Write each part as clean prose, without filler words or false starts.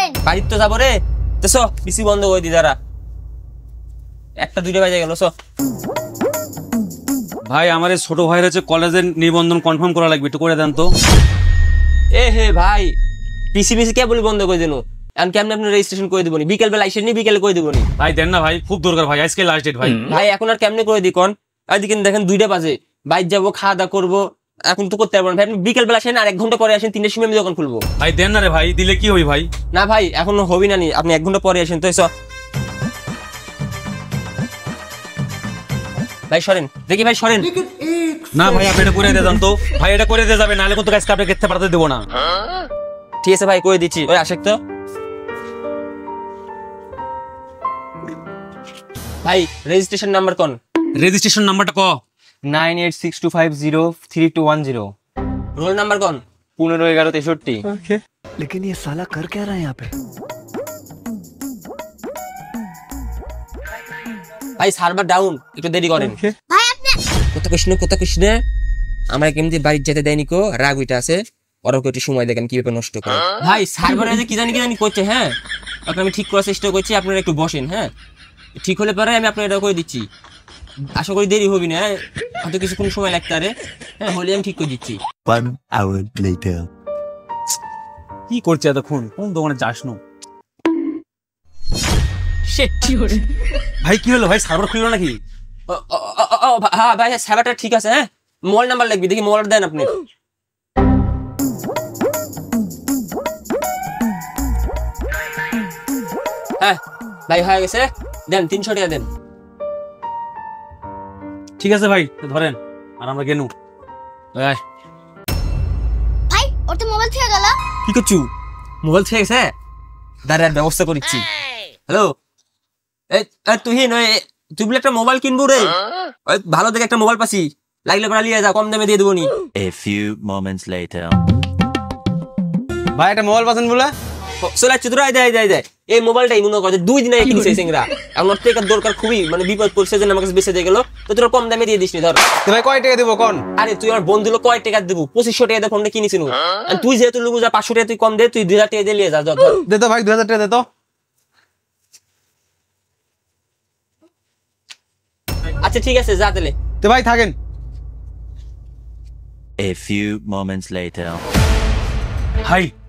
করেন? বাড়িতে তো যাবো রে। তো চ পিসি বন্ধ করে দি দাঁড়া। একটা দুইটা বাজে গেল চ। ভাই আমার এই ছোট ভাইয়ের হচ্ছে কলেজের নিবন্ধন কনফার্ম করা লাগবে, একটু করে দেন তো। এ হে ভাই পিসি মিসি কে বলি বন্ধ করে দেন? এখন কেমন আপনি রেজিস্ট্রেশন করে দিবনি? বিকেল বেলা আইসেন নি, বিকেলে করে দিবনি। ভাই দেন না ভাই, খুব দরকার ভাই, আজকে লাস্ট ডেট ভাই। ভাই এখন আর কেমনে করে দি কোন? এদিকে দেখেন 2টা বাজে, বাইরে যাবো, খাওয়া দাওয়া করবো, এখন তো করতে পারবো না ভাই। আপনি বিকেল বেলা আসেন আর 1 ঘন্টা পরে আসেন, 3টার সময় আমি দোকান খুলবো। ভাই দেন না রে ভাই, দিলে কি হবে ভাই? না ভাই এখন হবি না নি, আপনি 1 ঘন্টা পরে আসেন তো। এসো ভাই সরেন দেখি, ভাই সরেন। না ভাই আপনি এটা করে দিয়ে দেন তো ভাই, এটা করে দিয়ে যাবে, নাহলে কিন্তু কাজকে আপনি খেতে পাঠাতে দেবো না। ঠিক আছে ভাই করে দিচ্ছি। ওই আশেক তো ভাই রেজিস্ট্রেশন নাম্বার কোন? রেজিস্ট্রেশন নাম্বারটা ক। 9862503210। রোল নাম্বার কোন? 151163। लेकिन ये साला कर क्या रहा है यहाँ पे? ভাই সার্ভার ডাউন, একটু দেরি করেন। ভাই আপনি কোথা কৃষ্ণে আমরা কেমনি বাড়ি যেতে দেয়নি কো, রাগ ওইটা আছে। ওরা একটু সময় দেখেন কিভাবে নষ্ট করে। ভাই সার্ভারে যে কি জানি করছে। হ্যাঁ আপনার আমি ঠিক করার চেষ্টা করছি, আপনারা একটু বসেন। হ্যাঁ ঠিক হলে পরে আমি আপনার এটা করে দিচ্ছি। আশা করি দেরি হবি না, হয়তো কিছুক্ষণ সময় লাগতে পারে। হ্যাঁ হলে আমি ঠিক করে দিচ্ছি। 1 hour later. কি করছে এতক্ষণ? কোন দোকানে যাস না ভাই? কি হলো ভাই, সার্ভার খুললো নাকি? হ্যাঁ ভাই সার্ভারটা ঠিক আছে। হ্যাঁ মোবাইল নাম্বার লাগবে, দেখি মোবাইল দেন আপনি। হ্যাঁ ভাই হয়ে গেছে, দেন 300 টাকা দেন। ঠিক আছে ভাই ধরেন, আর আমরা গেনু। ভাই ওর তো মোবাইল থেকে গেল। কি করছু? মোবাইল থেকে গেছে, দাঁড়ার ব্যবস্থা করছি। হ্যালো তুই তুই বলে একটা মোবাইল কিনবো রে, ভালো দেখে একটা মোবাইল পাচ্ছি, লাগলে পরে নিয়ে যা, কম দামে দিয়ে দেবো নি। A few moments later. ভাই একটা মোবাইল পাচ্ছেন বলে চলে তোরা দেয় এই মোবাইলটাই মনে করছে 2 দিন আগে কিনছে সিংরা। এখন ওর থেকে দরকার খুবই, মানে বিপদ পড়ছে, যে আমার কাছে বেঁচে দিয়ে গেল, তো তোরা কম দামে দিয়ে দিস নি। ধর ভাই কয় টাকা দিব কোন? আরে তুই আমার বন্ধু লোক, কয় টাকা দেবো? 2500 টাকা দিয়ে ফোনটা কিনেছিল। আর তুই যেহেতু লোক যা 500 টাকা তুই কম দে, তুই 2000 টাকা দিয়ে নিয়ে যা। ধর দে তো ভাই 2000 টাকা দে তো। আচ্ছা ঠিক আছে যা তাহলে। তো ভাই থাকেন। A few moments later.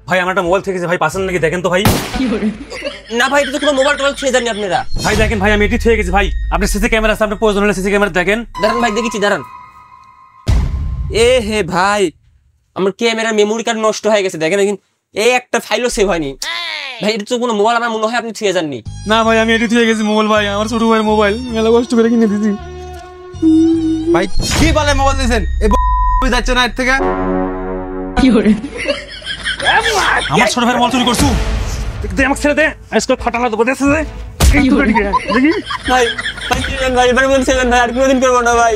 ভাই আমার একটা মোবাইল থেকে ভাই পাচ্ছেন নাকি দেখেন তো ভাই। না ভাই এটা তো কোনো মোবাইল টোবাইল ছুঁয়ে যাননি আপনারা। ভাই দেখেন ভাই, আমি এটি থেকে গেছি ভাই, আপনি সিসি ক্যামেরা আছে, আপনার প্রয়োজন হলে সিসি ক্যামেরা দেখেন। দাঁড়ান ভাই দেখেছি, দাঁড়ান। এ হে ভাই আমার ক্যামেরার মেমোরি কার্ড নষ্ট হয়ে গেছে, দেখেন এই একটা ফাইলও সেভ হয়নি। ভাই এটা তো কোনো মোবাইল আমার মনে হয় আপনি ছুঁয়ে যাননি। না ভাই আমি এটি থেকে গেছি মোবাইল, ভাই আমার ছোট ভাইয়ের মোবাইল, মেলা কষ্ট করে কিনে দিয়েছি। ভাই কি বলে মোবাইল দিয়েছেন? এই যাচ্ছে না এর থেকে। আমার ছোট ভাইয়ের মোবাইল চুরি করছু, দে আমাকে ছেড়ে দে, আজকে ফাটানো দেবো। দেখি ভাই ভাই এবার বলছিলেন ভাই আর কোনোদিন করবো না ভাই।